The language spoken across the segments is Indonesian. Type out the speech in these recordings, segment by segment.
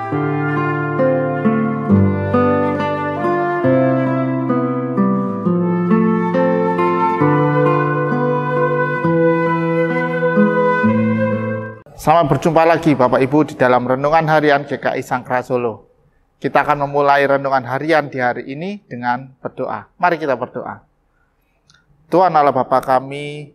Selamat berjumpa lagi Bapak Ibu di dalam Renungan Harian GKI Sangkra Solo. Kita akan memulai Renungan Harian di hari ini dengan berdoa. Mari kita berdoa. Tuhan Allah Bapa kami,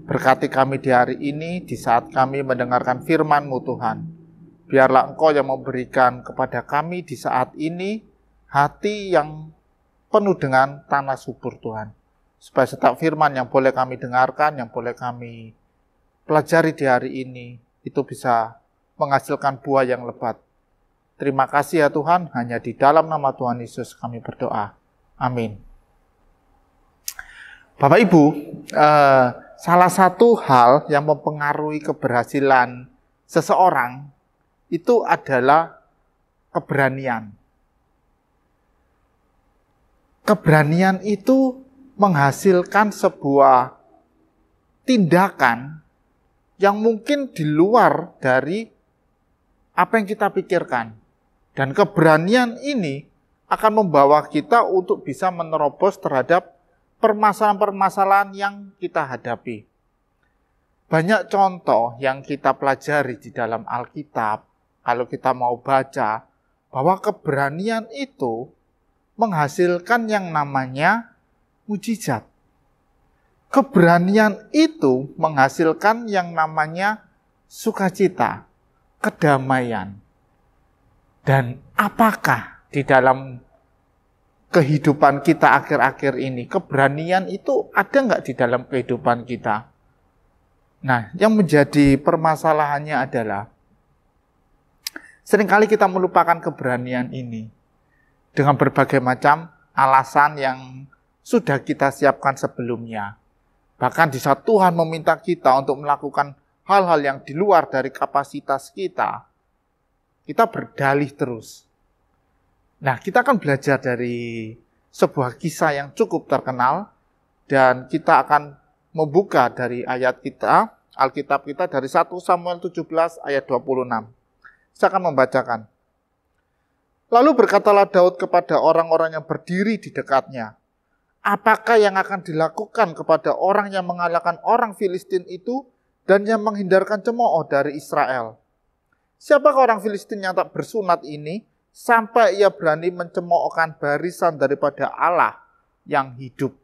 berkati kami di hari ini, di saat kami mendengarkan firman-Mu Tuhan. Biarlah Engkau yang memberikan kepada kami di saat ini hati yang penuh dengan tanah subur Tuhan. Supaya setiap firman yang boleh kami dengarkan, yang boleh kami pelajari di hari ini, itu bisa menghasilkan buah yang lebat. Terima kasih ya Tuhan, hanya di dalam nama Tuhan Yesus kami berdoa. Amin. Bapak Ibu, salah satu hal yang mempengaruhi keberhasilan seseorang itu adalah keberanian. Keberanian itu menghasilkan sebuah tindakan yang mungkin di luar dari apa yang kita pikirkan. Dan keberanian ini akan membawa kita untuk bisa menerobos terhadap permasalahan-permasalahan yang kita hadapi. Banyak contoh yang kita pelajari di dalam Alkitab, kalau kita mau baca, bahwa keberanian itu menghasilkan yang namanya mujizat. Keberanian itu menghasilkan yang namanya sukacita, kedamaian. Dan apakah di dalam kehidupan kita akhir-akhir ini, keberanian itu ada nggak di dalam kehidupan kita? Nah, yang menjadi permasalahannya adalah, seringkali kita melupakan keberanian ini dengan berbagai macam alasan yang sudah kita siapkan sebelumnya. Bahkan di saat Tuhan meminta kita untuk melakukan hal-hal yang di luar dari kapasitas kita, kita berdalih terus. Nah, kita akan belajar dari sebuah kisah yang cukup terkenal, dan kita akan membuka dari ayat kita, Alkitab kita dari 1 Samuel 17 ayat 26. Saya akan membacakan. Lalu berkatalah Daud kepada orang-orang yang berdiri di dekatnya, apakah yang akan dilakukan kepada orang yang mengalahkan orang Filistin itu dan yang menghindarkan cemooh dari Israel? Siapakah orang Filistin yang tak bersunat ini sampai ia berani mencemoohkan barisan daripada Allah yang hidup?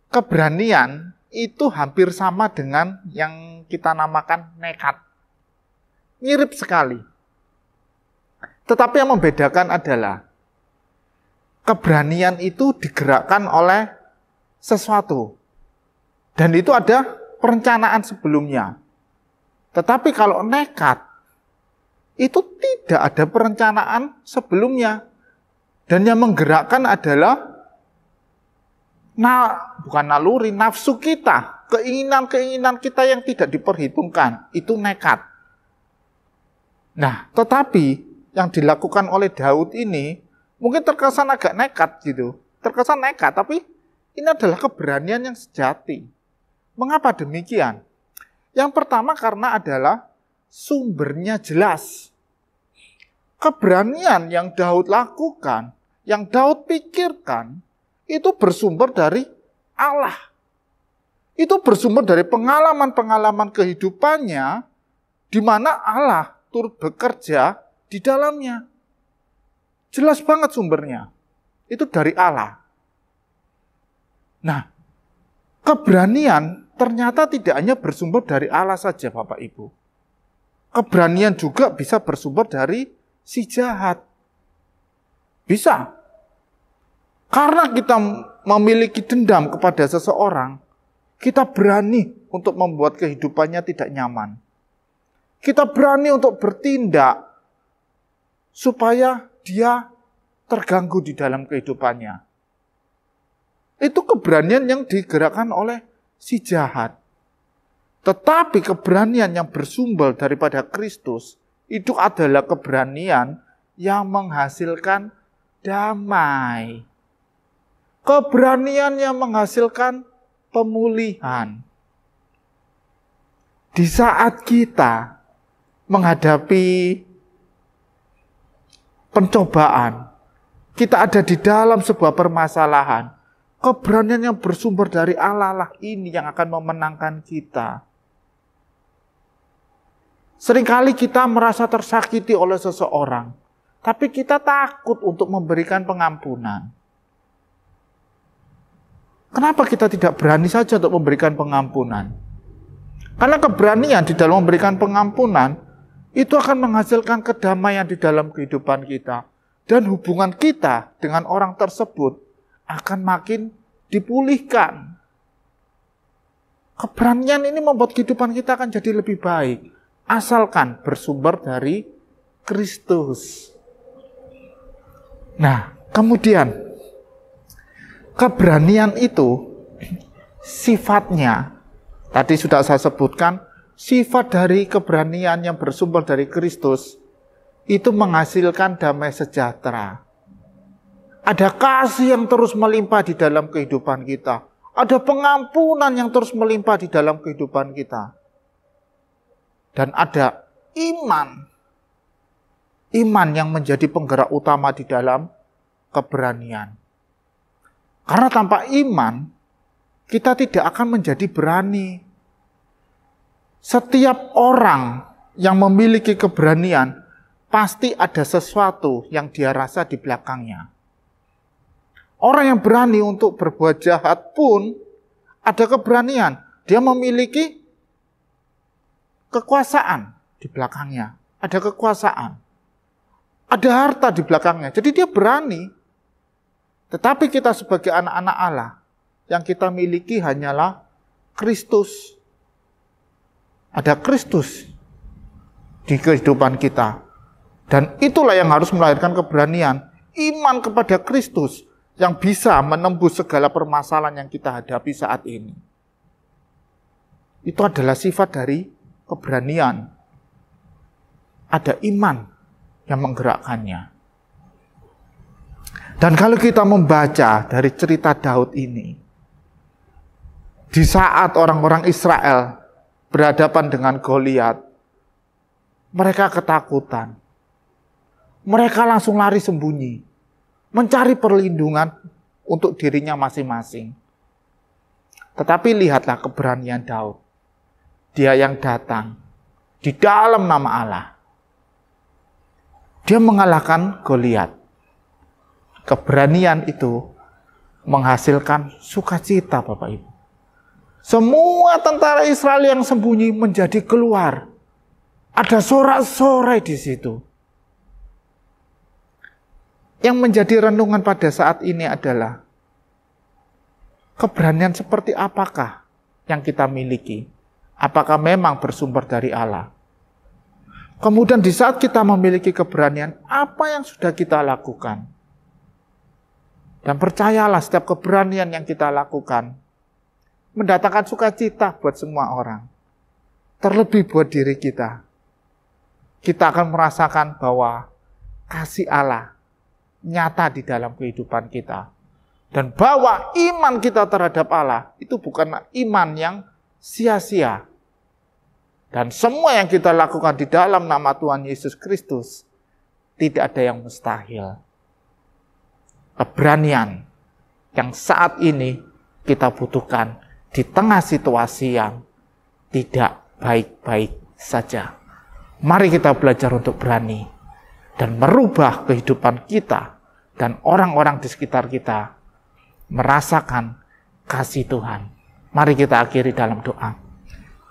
Keberanian itu hampir sama dengan yang kita namakan nekat. Mirip sekali. Tetapi yang membedakan adalah keberanian itu digerakkan oleh sesuatu. Dan itu ada perencanaan sebelumnya. Tetapi kalau nekat, itu tidak ada perencanaan sebelumnya. Dan yang menggerakkan adalah, bukan naluri, nafsu kita. Keinginan-keinginan kita yang tidak diperhitungkan. Itu nekat. Nah, tetapi yang dilakukan oleh Daud ini, mungkin terkesan agak nekat gitu. Terkesan nekat, tapi ini adalah keberanian yang sejati. Mengapa demikian? Yang pertama karena adalah sumbernya jelas. Keberanian yang Daud lakukan, yang Daud pikirkan, itu bersumber dari Allah. Itu bersumber dari pengalaman-pengalaman kehidupannya, di mana Allah turut bekerja di dalamnya. Jelas banget sumbernya. Itu dari Allah. Nah, keberanian ternyata tidak hanya bersumber dari Allah saja, Bapak Ibu. Keberanian juga bisa bersumber dari si jahat. Bisa. Karena kita memiliki dendam kepada seseorang, kita berani untuk membuat kehidupannya tidak nyaman. Kita berani untuk bertindak supaya dia terganggu di dalam kehidupannya. Itu keberanian yang digerakkan oleh si jahat. Tetapi keberanian yang bersumber daripada Kristus, itu adalah keberanian yang menghasilkan damai. Keberanian yang menghasilkan pemulihan. Di saat kita menghadapi pencobaan, kita ada di dalam sebuah permasalahan, keberanian yang bersumber dari Allah lah ini yang akan memenangkan kita. Seringkali kita merasa tersakiti oleh seseorang, tapi kita takut untuk memberikan pengampunan. Kenapa kita tidak berani saja untuk memberikan pengampunan? Karena keberanian di dalam memberikan pengampunan itu akan menghasilkan kedamaian di dalam kehidupan kita. Dan hubungan kita dengan orang tersebut akan makin dipulihkan. Keberanian ini membuat kehidupan kita akan jadi lebih baik. Asalkan bersumber dari Kristus. Nah, kemudian keberanian itu sifatnya, tadi sudah saya sebutkan, sifat dari keberanian yang bersumber dari Kristus itu menghasilkan damai sejahtera. Ada kasih yang terus melimpah di dalam kehidupan kita. Ada pengampunan yang terus melimpah di dalam kehidupan kita. Dan ada iman. Iman yang menjadi penggerak utama di dalam keberanian. Karena tanpa iman, kita tidak akan menjadi berani. Setiap orang yang memiliki keberanian, pasti ada sesuatu yang dia rasa di belakangnya. Orang yang berani untuk berbuat jahat pun ada keberanian. Dia memiliki kekuasaan di belakangnya. Ada kekuasaan. Ada harta di belakangnya. Jadi dia berani. Tetapi kita sebagai anak-anak Allah, yang kita miliki hanyalah Kristus. Ada Kristus di kehidupan kita. Dan itulah yang harus melahirkan keberanian. Iman kepada Kristus yang bisa menembus segala permasalahan yang kita hadapi saat ini. Itu adalah sifat dari keberanian. Ada iman yang menggerakkannya. Dan kalau kita membaca dari cerita Daud ini, di saat orang-orang Israel berhadapan dengan Goliat, mereka ketakutan. Mereka langsung lari sembunyi, mencari perlindungan untuk dirinya masing-masing. Tetapi lihatlah keberanian Daud. Dia yang datang di dalam nama Allah. Dia mengalahkan Goliat. Keberanian itu menghasilkan sukacita, Bapak Ibu. Semua tentara Israel yang sembunyi menjadi keluar. Ada sorak-sorai di situ. Yang menjadi renungan pada saat ini adalah keberanian seperti apakah yang kita miliki? Apakah memang bersumber dari Allah? Kemudian di saat kita memiliki keberanian, apa yang sudah kita lakukan? Dan percayalah setiap keberanian yang kita lakukan mendatangkan sukacita buat semua orang. Terlebih buat diri kita. Kita akan merasakan bahwa kasih Allah nyata di dalam kehidupan kita. Dan bahwa iman kita terhadap Allah itu bukan iman yang sia-sia. Dan semua yang kita lakukan di dalam nama Tuhan Yesus Kristus tidak ada yang mustahil. Keberanian yang saat ini kita butuhkan di tengah situasi yang tidak baik-baik saja. Mari kita belajar untuk berani dan merubah kehidupan kita dan orang-orang di sekitar kita merasakan kasih Tuhan. Mari kita akhiri dalam doa.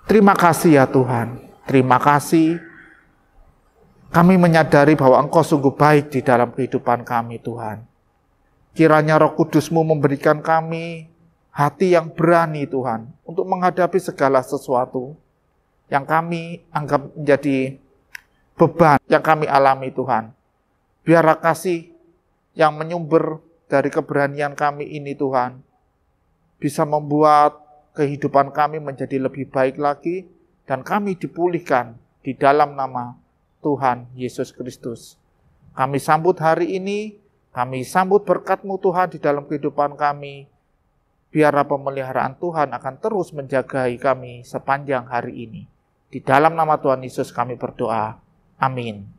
Terima kasih ya Tuhan. Terima kasih. Kami menyadari bahwa Engkau sungguh baik di dalam kehidupan kami Tuhan. Kiranya Roh Kudus-Mu memberikan kami hati yang berani Tuhan untuk menghadapi segala sesuatu yang kami anggap menjadi beban yang kami alami Tuhan. Biarlah kasih yang menyumber dari keberanian kami ini Tuhan bisa membuat kehidupan kami menjadi lebih baik lagi dan kami dipulihkan di dalam nama Tuhan Yesus Kristus. Kami sambut hari ini, kami sambut berkat-Mu Tuhan di dalam kehidupan kami. Biarlah pemeliharaan Tuhan akan terus menjagai kami sepanjang hari ini. Di dalam nama Tuhan Yesus kami berdoa. Amin.